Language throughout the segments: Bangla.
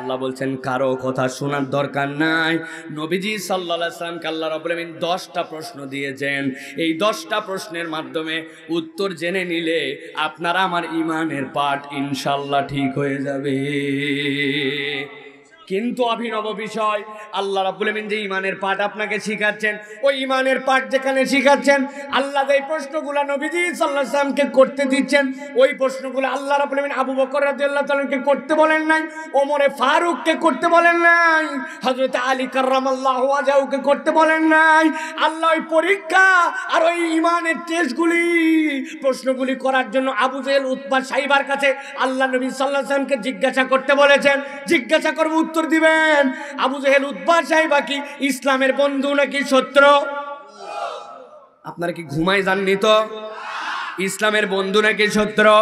আল্লাহ বলছেন কারো কথা শোনার দরকার নাই। নবীজি সাল্লাল্লাহু আলাইহি ওয়াসাল্লামকে আল্লাহ রাব্বুল আলামিন 10টা প্রশ্ন দিয়েছেন। এই 10টা প্রশ্নের মাধ্যমে উত্তর জেনে নিলে আপনার আমার ঈমানের পাঠ ইনশাআল্লাহ ঠিক হয়ে যাবে। কিন্তু অভিনব বিষয়, আল্লাহ রাব্বুল আমিন যে ঈমানের পাঠ আপনাকে শিখাচ্ছেন, ওই ঈমানের পাঠ যেখানে শিখাচ্ছেন, আল্লাহ যে প্রশ্নগুলো নবীজি সাল্লাল্লাহু আলাইহি ওয়াসাল্লামকে করতে দিচ্ছেন, ওই প্রশ্নগুলো আল্লাহ রাব্বুল আমিন আবু বকর রাদিয়াল্লাহু তাআলা কে করতে বলেন নাই, ওমরে ফারুককে করতে বলেন নাই, হযরত আলী কাররামাল্লাহু ওয়াজহুকে করতে বলেন নাই। আল্লাহ ওই পরীক্ষা আর ওই ঈমানের টেস্টগুলি, প্রশ্নগুলি করার জন্য আবু জেহেল, উতবা, সাইবার কাছে আল্লাহ নবী সাল্লাল্লাহু আলাইহি ওয়াসাল্লামকে জিজ্ঞাসা করতে বলেছেন। জিজ্ঞাসা করব, উত্তর দিবেন। আবু জেহেল, উতবা, সাইবা কি ইসলামের বন্ধু নাকি শত্রু? আপনারা কি ঘুমায় যাননি তো? ইসলামের বন্ধু নাকি শত্রু?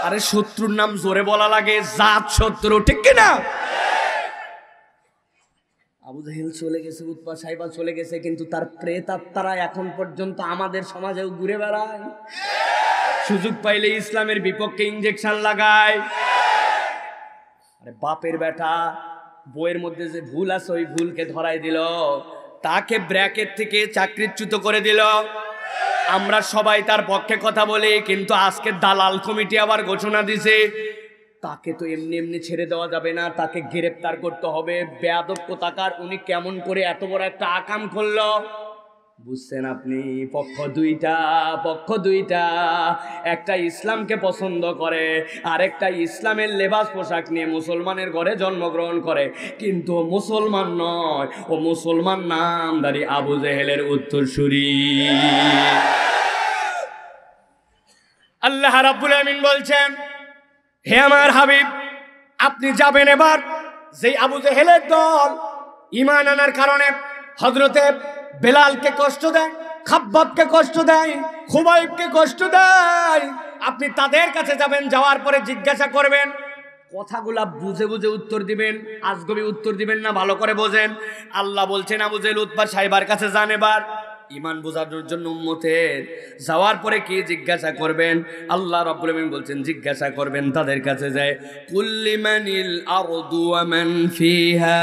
আরে শত্রুর নাম জোরে বলা লাগে, জাত শত্রু, ঠিক কি না? আবু জেহেল চলে গেছে, উতবা, সাইবা চলে গেছে, কিন্তু তার প্রেতাত্মারা এখন পর্যন্ত আমাদের সমাজেও ঘুরে বেড়ায়। সুযোগ পাইলে ইসলামের বিপক্ষে ইনজেকশন লাগায়। আরে বাপের বেটা বইয়ের মধ্যে যে ভুল আছে ওই ভুলকে ধরাই দিল, তাকে ব্র্যাকেট থেকে চাকরিচ্যুত করে দিল। আমরা সবাই তার পক্ষে কথা বলি, কিন্তু আজকে দালাল কমিটি আবার ঘোষণা দিছে তাকে তো এমনি এমনি ছেড়ে দেওয়া যাবে না, তাকে গ্রেফতার করতে হবে। বেয়াদব কোথাকার, উনি কেমন করে এত বড় একটা আকাম করলো? বুঝছেন আপনি? পক্ষ দুইটা, একটা ইসলামকে পছন্দ করে, আরেকটা ইসলামের লেবাস পোশাক নিয়ে মুসলমানের ঘরে জন্মগ্রহণ করে, কিন্তু মুসলমান নয়, ও মুসলমান নামধারী আবু জেহেলের উত্তরসূরি। আল্লাহ রাব্বুল আমিন বলছেন, হে আমার হাবিব, আপনি যাবেন এবার যেই আবু জেহেলের দল ঈমান আনার কারণে হযরতে বেলালকে কষ্ট দেয়, খাব্বাবকে কষ্ট দেয়, খুবাইবকে কষ্ট দেয়, আপনি তাদের কাছে যাবেন। যাওয়ার পরে জিজ্ঞাসা করবেন, কথাগুলা বুঝে বুঝে উত্তর দিবেন, আজগবি উত্তর দিবেন না, ভালো করে বোঝেন। আল্লাহ বলছেন আবু জেহেল, উতবা, সাইবার কাছে যান এবার ঈমান বোঝানোর জন্য উম্মতের। যাওয়ার পরে কি জিজ্ঞাসা করবেন? আল্লাহ রাব্বুল আমিন বলছেন জিজ্ঞাসা করবেন তাদের কাছে যায়, কুল্লিমানিল আরদু ওয়া মান ফিহা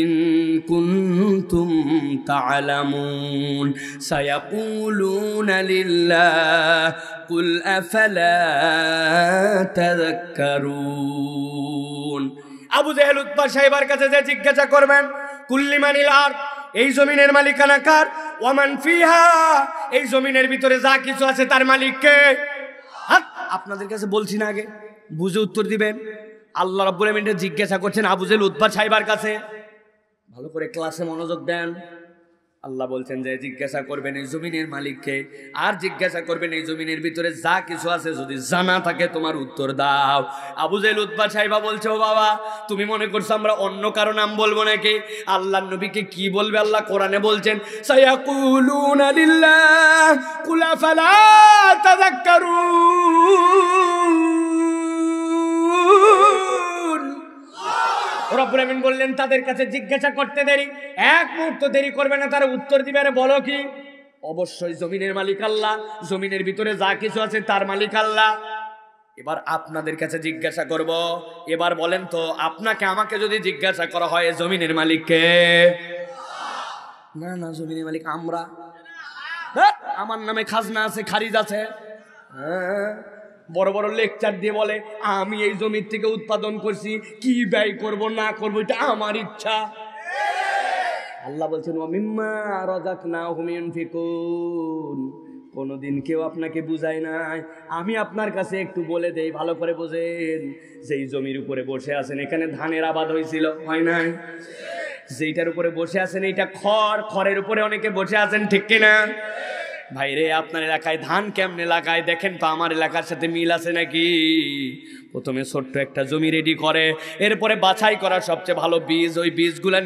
ইন কুনতুম তা'লামুন সায়াকুলুনা লিল্লাহ কুল আফালা তাযাক্কারুন। আবু জেহেল, উতবা, সাইবার কাছে যায় জিজ্ঞাসা করবেন, কুল্লিমানিল আরদ, এই জমিনের মালিকানা কার? ওয়ামান ফিহা, এই জমিনের ভিতরে যা কিছু আছে তার মালিক কে? আপনাদের কাছে বলছি না, আগে বুঝে উত্তর দিবেন। আল্লাহ রাব্বুল আমিন জিজ্ঞাসা করছেন আবু জেহেল, উতবা, সাইবার কাছে। ভালো করে ক্লাসে মনোযোগ দেন। আল্লাহ বলছেন যে জিজ্ঞাসা করবেন এই জমিনের মালিককে, আর জিজ্ঞাসা করবেন এই জমিনের ভিতরে যা কিছু আছে, যদি জানা থাকে তোমার উত্তর দাও। আবু জেহেল, উতবা, সাইবা বলছে, ও বাবা, তুমি মনে করছো আমরা অন্য কারো নাম বলবো নাকি? আল্লাহর নবীকে কি বলবে? আল্লাহ কোরআনে বলছেন, সায়াকুলুনা লিল্লাহ কুল আফালা তাযাক্কারুন। রব্বুল আমিন বললেন তাদের কাছে জিজ্ঞাসা করতে দেরি, এক মুহূর্ত দেরি করবে না, তারা উত্তর দিবে। আরে বলো কি? অবশ্যই জমিনের মালিক আল্লাহ, জমিনের ভিতরে যা কিছু আছে তার মালিক আল্লাহ। এবার আপনাদের কাছে জিজ্ঞাসা করব, এবার বলেন তো, আপনাকে আমাকে যদি জিজ্ঞাসা করা হয় জমিনের মালিক কে? না, জমিনের মালিক আমরা। আমার নামে খাজনা আছে, খারিজ আছে। বড় বড় লেকচার দিয়ে বলে আমি এই জমির থেকে উৎপাদন করছি, কি ব্যয় করব না করব এটা আমার ইচ্ছা। আল্লাহ বলছেন, ওয়া মিম্মা রাযাকনাহুম ইউনফিকুন। কোনদিন কেউ আপনাকে বুঝায় নাই, আমি আপনার কাছে একটু বলে দেই, ভালো করে বোঝেন। যেই জমির উপরে বসে আছেন, এখানে ধানের আবাদ হয়েছিল, হয় নাই? যেইটার উপরে বসে আছেন এইটা খড়ের উপরে অনেকে বসে আছেন, ঠিক কিনা? ভাইরে, আপনার এলাকায় ধান কেমনে লাগায় দেখেন তো, আমার এলাকার সাথে মিল আছে নাকি? প্রথমে ছোট্ট একটা জমি রেডি করে, এরপরে বাছাই করা সবচেয়ে ভালো বীজ, ওই বীজগুলা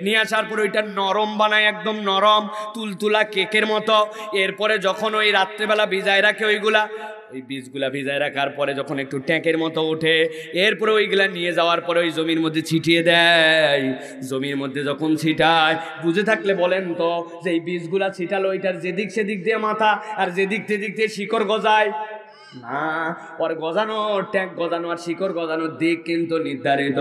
নিয়ে আসার পর ওইটা নরম বানায়, একদম নরম তুলতুলা কেকের মতো। এরপরে যখন ওই রাত্রেবেলা ভিজায় রাখে ওই বীজগুলা ভিজায় রাখার পরে যখন একটু ট্যাঁকের মতো ওঠে, এরপরে ওইগুলা নিয়ে যাওয়ার পরে ওই জমির মধ্যে ছিটিয়ে দেয়। জমির মধ্যে যখন ছিটায়, বুঝে থাকলে বলেন তো, যে এই বীজগুলা ছিটালো, ওইটার যেদিক সেদিক দিয়ে মাথা আর যেদিক সেদিক দিয়ে শিকড় গজায়, না, ওর গজানো ট্যাগ গজানো আর শিকড় গজানোর দিক কিন্তু নির্ধারিত।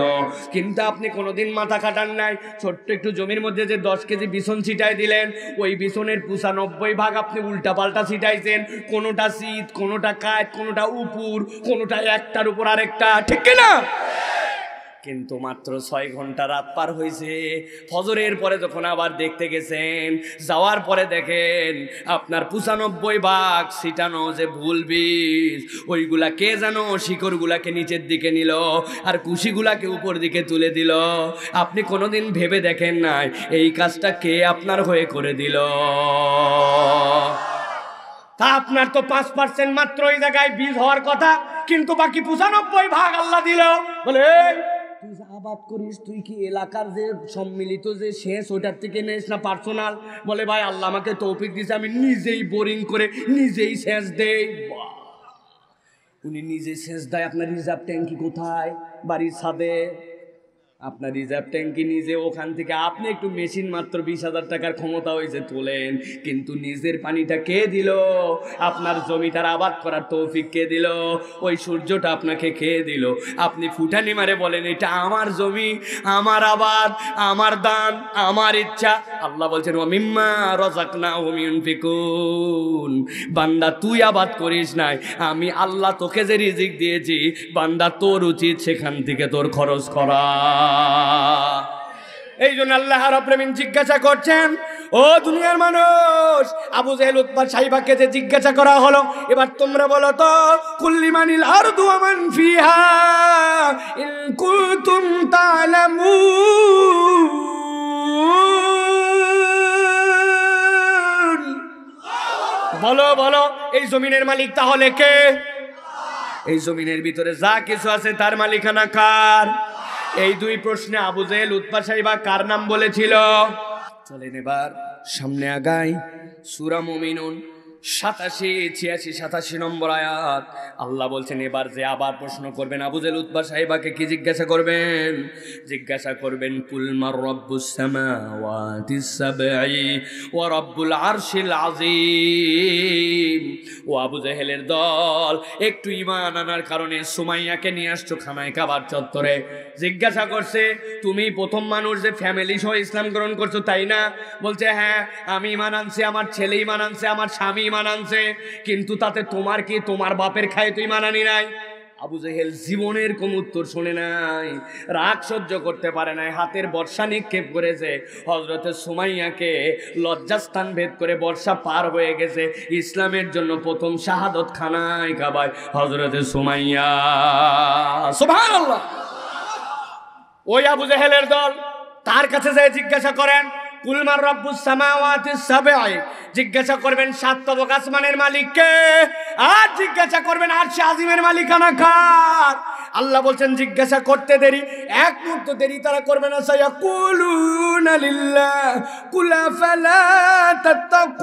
কিন্তু আপনি কোনোদিন মাথা খাটান নাই। ছোট্ট একটু জমির মধ্যে যে 10 কেজি বিছন ছিটাই দিলেন, ওই বিছনের 95 ভাগ আপনি উল্টা পাল্টা ছিটাইছেন। কোনোটা শীত, কোনোটা কাঠ, কোনোটা উপর, কোনোটা একটার উপর আরেকটা, ঠিক কিনা? কিন্তু মাত্র 6 ঘন্টা রাত পার হয়েছে। ফজরের পরে যখন আবার দেখতে গেছেন, যাওয়ার পরে দেখেন আপনার 95 ভাগ ছিটানো যে ভুল বীজ, ওইগুলা কে যেন শিকড়গুলাকে নিচের দিকে নিল আর কুশিগুলাকে উপর দিকে তুলে দিল। আপনি কোনোদিন ভেবে দেখেন নাই এই কাজটা কে আপনার হয়ে করে দিল? তা আপনার তো 5% মাত্র এই জায়গায় বীজ হওয়ার কথা, কিন্তু বাকি 95 ভাগ আল্লাহ দিল। বলে তুই যে আবাদ করিস, তুই কি এলাকার যে সম্মিলিত যে সেচ ওইটার থেকে নেস না পার্সোনাল? বলে ভাই আল্লাহ আমাকে তৌফিক দিয়েছে, আমি নিজেই বোরিং করে নিজেই সেচ দেই। উনি নিজে সেচ দেয়। আপনার রিজার্ভ ট্যাঙ্কি কোথায়? বাড়ির ছাদে। আপনার রিজার্ভ ট্যাঙ্কি নিজে, ওখান থেকে আপনি একটু মেশিন মাত্র 20,000 টাকার ক্ষমতা হয়েছে তোলেন, কিন্তু নিজের পানিটা কে দিল? আপনার জমিটার আবাদ করার তৌফিক কে দিল? ওই সূর্যটা আপনাকে খেয়ে দিল। আপনি ফুটানি মারে বলেন এটা আমার জমি, আমার আবাদ, আমার দান, আমার ইচ্ছা। আল্লাহ বলছেন ওয়া মিম্মা রাযাকনাহুম ইউনফিকুন। বান্দা তুই আবাদ করিস নাই, আমি আল্লাহ তোকে যে রিজিক দিয়েছি, বান্দা তোর উচিত সেখান থেকে তোর খরচ করা। এই জন্য আল্লাহ রাব্বুল আলামিন জিজ্ঞাসা করছেন, ও দুনিয়ার মানুষ, আবু জেহেল উতবা সাইবাকে যে জিজ্ঞাসা করা হলো, এবার তোমরা বলো তো, কুল্লিমানিল আরদু ওয়া মান ফিহা ইন কুনতুম তা'লামুন। বলো বলো, এই জমিনের মালিক তাহলে কে? এই জমিনের ভিতরে যা কিছু আছে তার মালিকানা কার? এই দুই প্রশ্নে আবু জেহেল উতবা সাইবা কার নাম বলেছিল? চলেন এবার সামনে আগাই। সূরা মুমিনুন 87 নম্বর আয়াত। আল্লাহ বলছেন এবার যে আবার প্রশ্ন করবেন আবু জেহেল উতবা সাইবাকে কি জিজ্ঞাসা করবেন? জিজ্ঞাসা করবেন কুল মার রব্বুস সামাওয়াতিস সাবঈ ওয়া রব্বুল আরশিল আযীম। ও আবু জেহেলের দল, একটু ঈমান আনার কারণে সুমাইয়াকে নিয়ে আসছো খানায় কাবার চত্বরে। জিজ্ঞাসা করছে তুমি প্রথম মানুষ যে ফ্যামিলি সহ ইসলাম গ্রহণ করছো, তাই না? বলছে হ্যাঁ, আমি ঈমান আনছি, আমার ছেলে ঈমান আনছে, আমার স্বামী ঈমান আনছে, কিন্তু তাতে তোমার কি? তোমার বাপের খায় তুই ঈমান আনি নাই? আবু জেহেল জীবনের কোন উত্তর শোনে নাই, রাগ সহ্য করতে পারে নাই, হাতের বর্ষা নিক্ষেপ করেছে। হযরতে সুমাইয়াকে লজ্জাস্থান ভেদ করে বর্ষা পার হয়ে গেছে। ইসলামের জন্য প্রথম শাহাদত খানায় কাবায় হযরতে সুমাইয়া। সুবহানাল্লাহ। ওই আবু জেহেলের দল তার কাছে যায় জিজ্ঞাসা করেন কুল মান রব্বুস সামাওয়াতিস সাবঈ। জিজ্ঞাসা করবেন 7 তবক আসমানের মালিক কে? আর জিজ্ঞাসা করবেন আরশে আজিমের মালিকানা কার? আল্লাহ বলছেন জিজ্ঞাসা করতে দেরি, এক মুহূর্ত দেরি তারা করবে না। সায়াকুলুনা লিল্লাহ কুল আফালা তাত্তাকুন।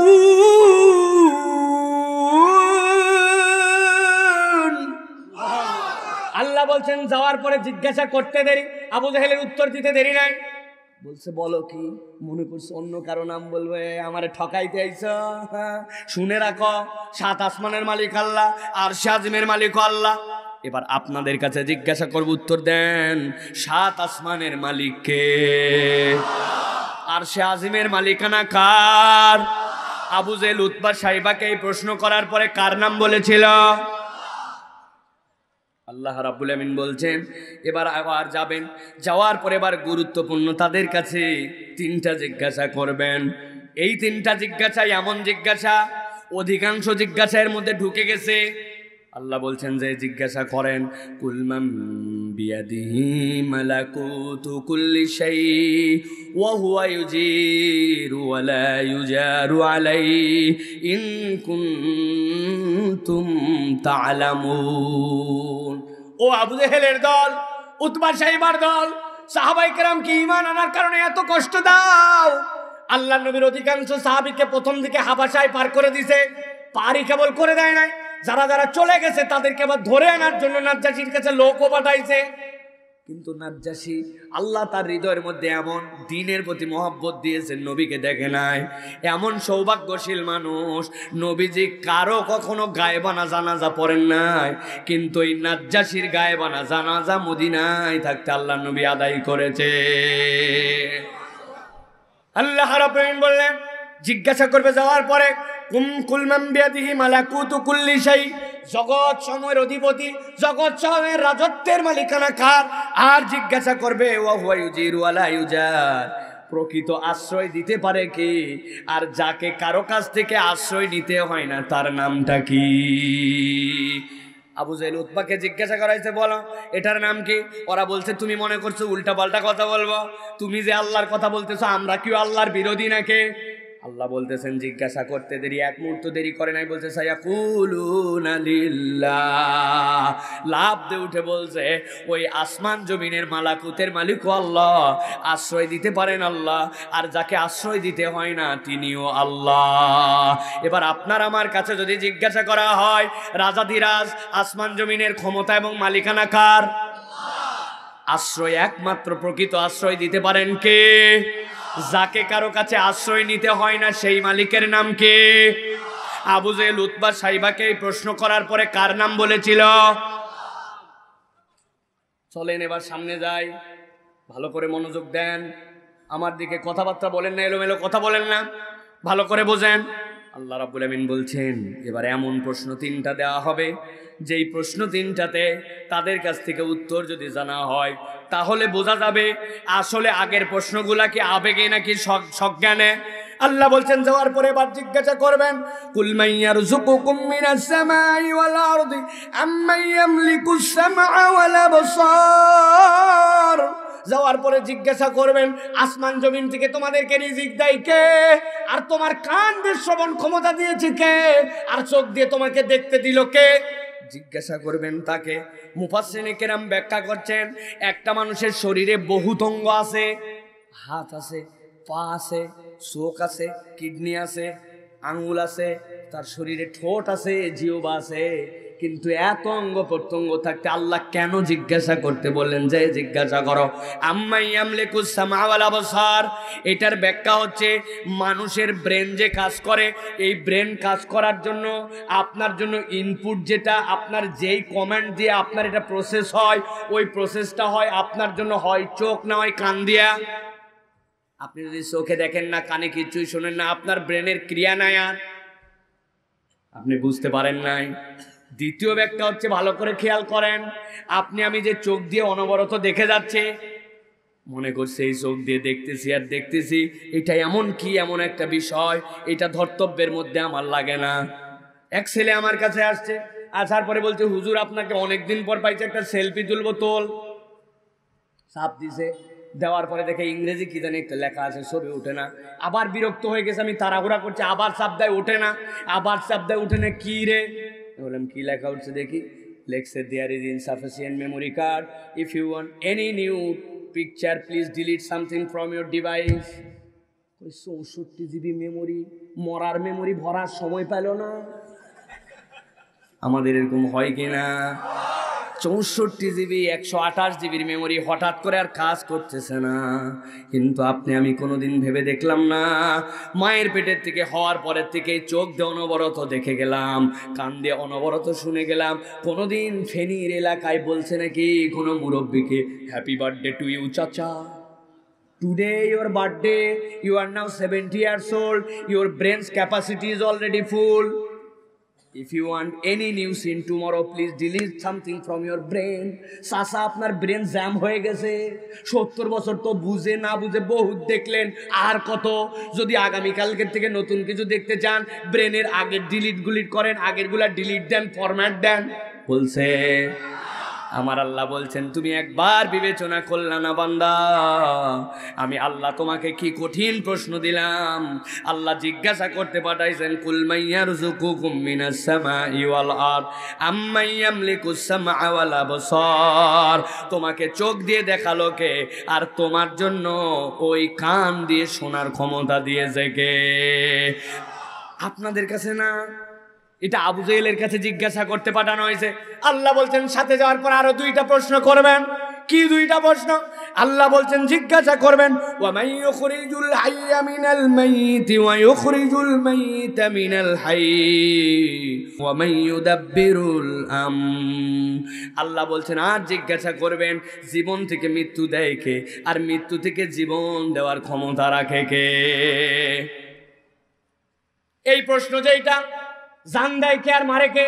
আল্লাহ বলছেন যাওয়ার পরে জিজ্ঞাসা করতে দেরি, আবু জেহেলের উত্তর দিতে দেরি নাই। বলছে বলো কি? মনে করছে অন্য কারো নাম বলবে, আমারে ঠকাইতে আইছ? শুনে রাখো, 7 আসমানের মালিক আল্লাহ, আরশে আজিমের মালিক আল্লাহ। এবার আপনাদের কাছে জিজ্ঞাসা করব, উত্তর দেন। 7 আসমানের মালিক কে? আরশে আজিমের মালিকানা কার? আবু জেহেল উতবা সাইবাকে এই প্রশ্ন করার পরে কার নাম বলেছিল? আল্লাহ রাব্বুল আমিন বলছেন এবার আবার যাবেন, যাওয়ার পরে এবার গুরুত্বপূর্ণ তাদের কাছে 3টা জিজ্ঞাসা করবেন। এই 3টা জিজ্ঞাসা এমন জিজ্ঞাসা অধিকাংশ জিজ্ঞাসার মধ্যে ঢুকে গেছে। আল্লাহ বলছেন যে জিজ্ঞাসা করেন কুল মান বিয়াদিহি মালাকুতু কুল্লি শাই ওয়া হুয়া ইউজিরু ওয়া লা ইউজারু আলাইহি ইন কুনতুম তা'লামুন। ও আবু জেহেলের দল, উতবা সাইবার দল, সাহাবায়ে কেরাম কি ঈমান আনার কারণে এত কষ্ট দাও? আল্লাহর নবীর অধিকাংশ সাহাবীকে প্রথম দিকে হাবাশায় পার করে দিয়েছে, পারই কেবল করে দেয় নাই, যারা যারা চলে গেছে তাদেরকে আবার ধরে আনার জন্য নাজ্জাশীর কাছে লোকও পাঠাইছে। কিন্তু নাজ্জাশী আল্লাহ তার হৃদয়ের মধ্যে এমন দ্বীনের প্রতি মহব্বত দিয়েছেন, নবীকে দেখে নাই। এমন সৌভাগ্যশীল মানুষ, নবীজি কারো কখনো গায়েবানা জানাজা পড়েন নাই, কিন্তু এই নাজ্জাশীর গায়েবানা জানাজা মদিনায় থাকতে আল্লাহ নবী আদায় করেছে। আল্লাহ রাব্বুল আলামিন বললেন, জিজ্ঞাসা করবে যাওয়ার পরে, কুল মান বিয়াদিহি মালাকুতু কুল্লি শাই, জগৎ সময়ের অধিপতি, জগৎ সময়ের রাজত্বের মালিকানা কার? আর জিজ্ঞাসা করবে ওয়া হুয়া ইউজিরু ওয়ালা ইউজার, প্রকৃত আশ্রয় দিতে পারে কি? আর যাকে কারো কাছ থেকে আশ্রয় নিতে হয় না তার নামটা কি? আবু জাহেল উতবাকে জিজ্ঞাসা করাইছে, বলো এটার নাম কি? ওরা বলছে, তুমি মনে করছো উল্টা পাল্টা কথা বলবো? তুমি যে আল্লাহর কথা বলতেছো, আমরা কি আল্লাহর বিরোধী নাকি? আল্লাহ বলতেছেন, জিজ্ঞাসা করতে দেরি এক মুহূর্ত দেরি করে নাই, বলছে সায়াকুলুনা লিল্লাহ, লাভ দিয়ে উঠে বলছে, ওই আসমান জমিনের মালাকুতের মালিক আল্লাহ, আশ্রয় দিতে পারেন আল্লাহ, আর যাকে আশ্রয় দিতে হয় না তিনিও আল্লাহ। এবার আপনার আমার কাছে যদি জিজ্ঞাসা করা হয়, রাজাধিরাজ আসমান জমিনের ক্ষমতা এবং মালিকানা কার? আশ্রয় একমাত্র প্রকৃত আশ্রয় দিতে পারেন কে? যাকে কারো কাছে আশ্রয় নিতে হয় না সেই মালিকের নাম কে? আবু জাহেল উতবা সাইবাকে এই প্রশ্ন করার পরে কার নাম বলেছিল? চলেন এবার সামনে যাই, ভালো করে মনোযোগ দেন, আমার দিকে কথাবার্তা বলেন না, এলোমেলো কথা বলেন না, ভালো করে বোঝেন। আল্লাহ রাব্বুল আমিন বলছেন, এবার এমন প্রশ্ন তিনটা দেওয়া হবে, যেই প্রশ্ন তিনটাতে তাদের কাছ থেকে উত্তর যদি জানা হয় তাহলে বোঝা যাবে আসলে আগের প্রশ্নগুলা কি আবেগে নাকি সজ্ঞানে। আল্লাহ বলছেন, যাওয়ার পরে এবার জিজ্ঞাসা করবেন, কুল মাইয়ারযুকুকুম মিনাস সামাই ওয়াল আরদি আম্মান ইয়ামলিকুস সামআ ওয়াল আবসার। যাওয়ার পরে জিজ্ঞাসা করবেন, আসমান জমিন থেকে তোমাদেরকে রিজিক দেয় কে? আর তোমার কান দিয়ে শ্রবণ ক্ষমতা দিয়েছে কে? আর চোখ দিয়ে তোমাকে দেখতে দিল কে? জিজ্ঞাসা করবেন তাকে। মুফাসসিরিনে কেরাম ব্যাখ্যা করছেন, একটা মানুষের শরীরে বহুত অঙ্গ আছে, হাত আছে, পা আছে, চোখ আছে, কিডনি আছে, আঙ্গুল আছে, তার শরীরে ঠোঁট আছে, জিহ্বা আছে, কিন্তু এত অঙ্গ প্রত্যঙ্গ থাকতে আল্লাহ কেন জিজ্ঞাসা করতে বললেন যে জিজ্ঞাসা করো? আম্মা ইয়ামলিকুস সামআ ওয়াল আবসার, এটার ব্যাখ্যা হচ্ছে মানুষের ব্রেন যে কাজ করে, এই ব্রেন কাজ করার জন্য আপনার জন্য ইনপুট যেটা, আপনার যেই কমান্ড দিয়ে আপনার এটা প্রসেস হয়, ওই প্রসেসটা হয় আপনার জন্য হয় চোখ না হয় কান দিয়া। আপনি যদি চোখে দেখেন না, কানে কিছুই শোনেন না, আপনার ব্রেনের ক্রিয়া নাই, আর আপনি বুঝতে পারেন নাই। দ্বিতীয় ব্যাখ্যা হচ্ছে, ভালো করে খেয়াল করেন, আপনি আমি যে চোখ দিয়ে অনবরত দেখে যাচ্ছে, মনে করছে এই চোখ দিয়ে দেখতেছি আর দেখতেছি, এটা এমন কি এমন একটা বিষয়, এটা ধর্তব্যের মধ্যে আমার লাগে না। এক ছেলে আমার কাছে আসছে, আসার পরে বলছে, হুজুর আপনাকে অনেকদিন পর পাইছে, একটা সেলফি তুলবো, তোল। চাপ দিছে, দেওয়ার পরে দেখে ইংরেজি কি জানি একটা লেখা আছে, ছবি ওঠে না। আবার বিরক্ত হয়ে গেছে, আমি তাড়াহুড়া করছি, আবার চাপ দেয়, ওঠে না, আবার চাপ দেয়, ওঠে না, কি রে? বললাম কি লেখা উঠছে দেখি। লেখছে, there is insufficient memory card, if you want any new picture please delete something from your device. 64 GB memory, মরার মেমোরি ভরার সময় পেল না। আমাদের এরকম হয় কিনা? 64 GB 128 GBর মেমোরি হঠাৎ করে আর কাজ করতেছে না। কিন্তু আপনি আমি কোনোদিন ভেবে দেখলাম না, মায়ের পেটের থেকে হওয়ার পরের থেকে চোখ দিয়ে অনবরত দেখে গেলাম, কান দিয়ে অনবরত শুনে গেলাম। কোনোদিন ফেনীর এলাকায় বলছে নাকি কোনো মুরব্বীকে, হ্যাপি বার্থডে টু ইউ চাচা, today your birthday, you are now 70 years old, your brain's capacity is already full. If you want any new scene tomorrow, please delete something from your brain. চাচা আপনার ব্রেন জ্যাম হয়ে গেছে, 70 বছর তো বুঝে না বুঝে বহুত দেখলেন, আর কত? যদি আগামীকালকের থেকে নতুন কিছু দেখতে চান, ব্রেনের আগের ডিলিট গুলিট করেন, আগেরগুলা ডিলিট দেন, ফরম্যাট দেন। বলছে আমার আল্লাহ বলছেন, তুমি একবার বিবেচনা করলা না বান্দা, আমি আল্লাহ তোমাকে কি কঠিন প্রশ্ন দিলাম। আল্লাহ জিজ্ঞাসা করতে পাঠাইছেন, কুল মাইয়ারযুকুকুম মিনাস সামাই ওয়াল আরদ আম্মান ইয়ামলিকুস সামআ ওয়াল আবসার, তোমাকে চোখ দিয়ে দেখালো কে? আর তোমার জন্য ওই কান দিয়ে শোনার ক্ষমতা দিয়েছে কে? আপনাদের কাছে না, এটা আবু জাহেলের কাছে জিজ্ঞাসা করতে পাঠানো হয়েছে। আল্লাহ বলছেন, সাথে যাওয়ার পর আরো 2টা প্রশ্ন করবেন। কি দুইটা প্রশ্ন? আল্লাহ বলছেন জিজ্ঞাসা করবেন ওয়া মাইয়ুখরিজুল হাইয়া মিনাল মাইয়িতি ওয়া ইউখরিজুল মাইয়িতা মিনাল হাইয়্যি ওয়া মাইয়ুদাব্বিরুল আল্লাহ বলছেন আর জিজ্ঞাসা করবেন জীবন থেকে মৃত্যু দেয় কে, আর মৃত্যু থেকে জীবন দেওয়ার ক্ষমতা রাখে কে? এই প্রশ্ন যেটা, জান দেয় কে আর মারে কে,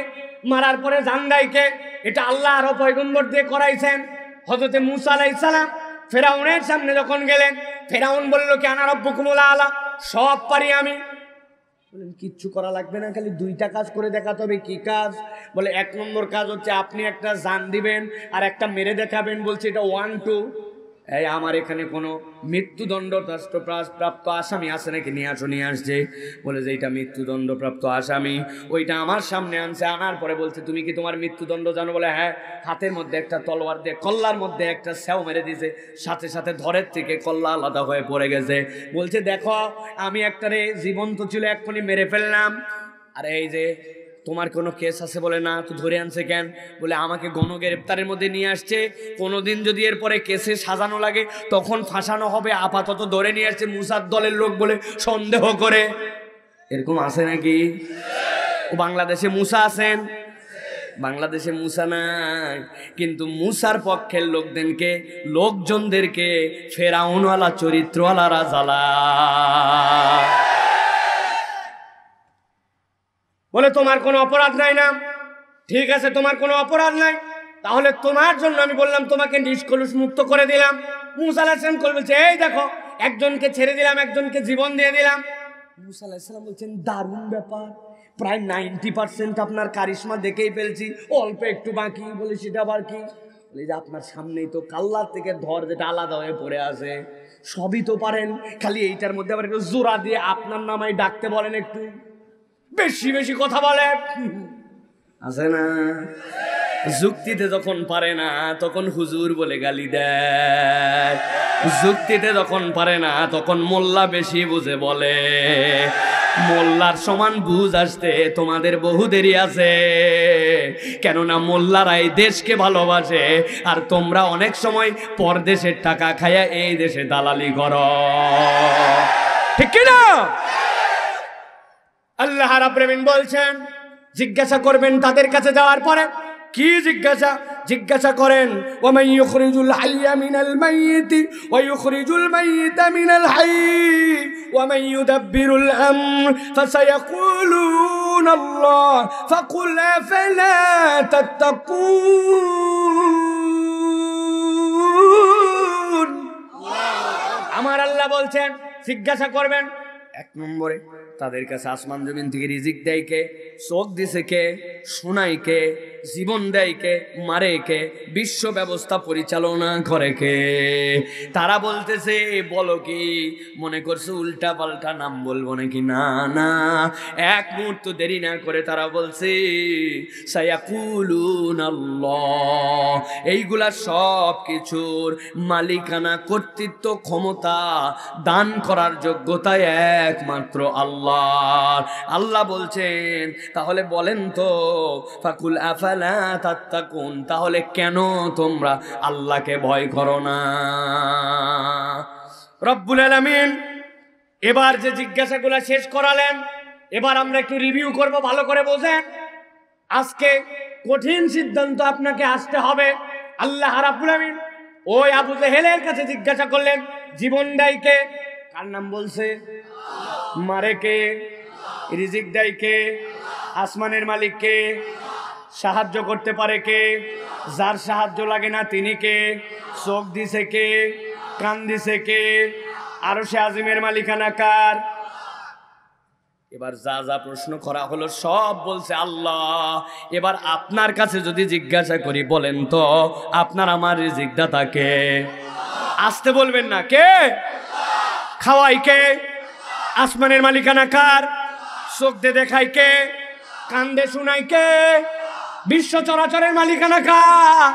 মারার পরে জান দেয় কে, এটা আল্লাহ আরো পয়গম্বর দিয়ে করাইছেন। হযরতে মূসা আলাইহিস সালাম ফেরাউনের সামনে যখন গেলেন, ফেরাউন বলল কি আনা রাব্বুকুমুল আলা, সব পারি আমি। বলেন কিচ্ছু করা লাগবে না, খালি দুইটা কাজ করে দেখাতে হবে। কি কাজ? বলে 1 নম্বর কাজ হচ্ছে আপনি একটা জান দিবেন আর একটা মেরে দেখাবেন। বলছে এটা 1 2। এই আমার এখানে কোনো মৃত্যুদণ্ড প্রাপ্ত আসামি আছে নাকি? নিয়ে আসছে। বলে যে এটা মৃত্যুদণ্ডপ্রাপ্ত আসামি, ওইটা আমার সামনে আনছে। আনার পরে বলছে তুমি কি তোমার মৃত্যুদণ্ড জানো? বলে হ্যাঁ। হাতের মধ্যে একটা তলোয়ার দিয়ে কল্লার মধ্যে একটা স্যাও মেরে দিয়েছে, সাথে সাথে ধরের থেকে কল্লা আলাদা হয়ে পড়ে গেছে। বলছে দেখো আমি একটারে জীবন্ত ছিল এক্ষুনি মেরে ফেললাম। আর এই যে তোমার কোনো কেস আছে? বলে না। তো ধরে আনছে কেন? বলে আমাকে গণগ্রেপ্তারের মধ্যে নিয়ে আসছে, কোনোদিন যদি এরপরে কেসে সাজানো লাগে তখন ফাঁসানো হবে, আপাতত ধরে নিয়ে আসছে মুসার দলের লোক বলে সন্দেহ করে। এরকম আছে নাকি? ও বাংলাদেশে মুসা আছেন? বাংলাদেশে মুসা নাই, কিন্তু মুসার পক্ষের লোকজনদেরকে ফেরাউনওয়ালা চরিত্রওয়ালারা জ্বালা। বলে তোমার কোনো অপরাধ নাই না? ঠিক আছে, তোমার কোনো অপরাধ নাই, তাহলে তোমার জন্য আমি বললাম তোমাকে নিষ্কলুষ মুক্ত করে দিলাম। মূসা আলাইহিস সালাম বলছে এই দেখো একজনকে ছেড়ে দিলাম, একজনকে জীবন দিয়ে দিলাম। মূসা আলাইহিস সালাম বলছেন দারুণ ব্যাপার, প্রায় 90% আপনার কারিশমা দেখেই ফেলছি, অল্প একটু বাকি। বলে সেটা আবার কি? বলে যে আপনার সামনেই তো কাল্লার থেকে ধর যেটা আলাদা হয়ে পড়ে আছে, সবই তো পারেন, খালি এইটার মধ্যে আবার একটু জোড়া দিয়ে আপনার নামায় ডাকতে বলেন, একটু বেশি বেশি কথা বলে আছে না। যুক্তিতে যখন পারে না তখন হুজুর বলে গালি দেয়, যুক্তিতে যখন পারে না তখন মোল্লা বেশি বুঝে বলে। মোল্লার সমান বুঝ আসতে তোমাদের বহু দেরি আছে, কেননা মোল্লারাই দেশকে ভালোবাসে, আর তোমরা অনেক সময় পরদেশের টাকা খায়া এই দেশে দালালি করো, ঠিক কিনা? আল্লাহ রাব্বুল আলামিন বলছেন জিজ্ঞাসা করবেন তাদের কাছে যাওয়ার পরে। কি জিজ্ঞাসা করেন? ওয়া মান ইউখরিজুল হাইয়া মিনাল মাইয়িতি ওয়া ইউখরিজুল মাইয়িতা মিনাল হাইয়্যি ওয়া মান ইউদাব্বিরুল আমর ফাসায়াকুলুনা আল্লাহ ফাকুল আফালা তাত্তাকুন। আমার আল্লাহ বলছেন জিজ্ঞাসা করবেন 1 নম্বরে তাদের কাছে আসমান জমিন থেকে রিজিক দেয় কে, চোখ দিছে কে, শোনায় কে, জীবন দেয় কে, মারে কে, বিশ্ব ব্যবস্থা পরিচালনা করে কে? তারা বলতেছে বলো কি মনে করছো উল্টা পাল্টা নাম বলবো নাকি? না না, 1 মুহূর্ত দেরি না করে তারা বলছে সায়াকুলুনাল্লাহ। এইগুলা সব কিছুর মালিকানা, কর্তৃত্ব, ক্ষমতা, দান করার যোগ্যতা একমাত্র আল্লাহ। আল্লাহ বলছেন তাহলে বলেন তো ফাকুল আফালা তাত্তাকুন, তাহলে কেন তোমরা আল্লাহকে ভয় করো না? রব্বুল আলামিন এবার যে জিজ্ঞাসাগুলো শেষ করালেন, এবার আমরা একটু রিভিউ করব, ভালো করে বোঝেন। আজকে কঠিন সিদ্ধান্ত আপনাকে আসতে হবে। আল্লাহ রাব্বুল আলামিন ওই আবু জেহেলের কাছে জিজ্ঞাসা করলেন জীবন দেয় কে? কার নাম বলছে? মারে কে? রিজিক দেয় কে? আসমানের মালিক কে? সাহায্য করতে পারে কে? যার সাহায্য লাগে না তিনি কে? চোখ দিছে কে? কান দিছে কে? আরশে আজিমের মালিকানা কার? এবার যা যা প্রশ্ন করা হলো সব বলছে আল্লাহ। এবার আপনার কাছে যদি জিজ্ঞাসা করি বলেন তো আপনার আমার রিজিক দাতা কে? আসতে বলবেন না, কে? খাওয়াই কে? আসমানের মালিকানা কার? চোখ দিয়ে দেখাই কে? কান দিয়ে শুনাই কে? বিশ্ব চরাচরের মালিকানা কার?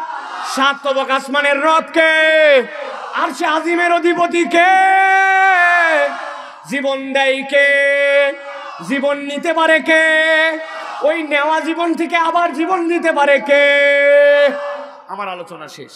7 তবক আসমানের রব কে? আরশে আজিমের অধিপতি কে? জীবন দেয় কে? জীবন নিতে পারে কে? ওই নেওয়া জীবন থেকে আবার জীবন দিতে পারে কে? আমার আলোচনা শেষ।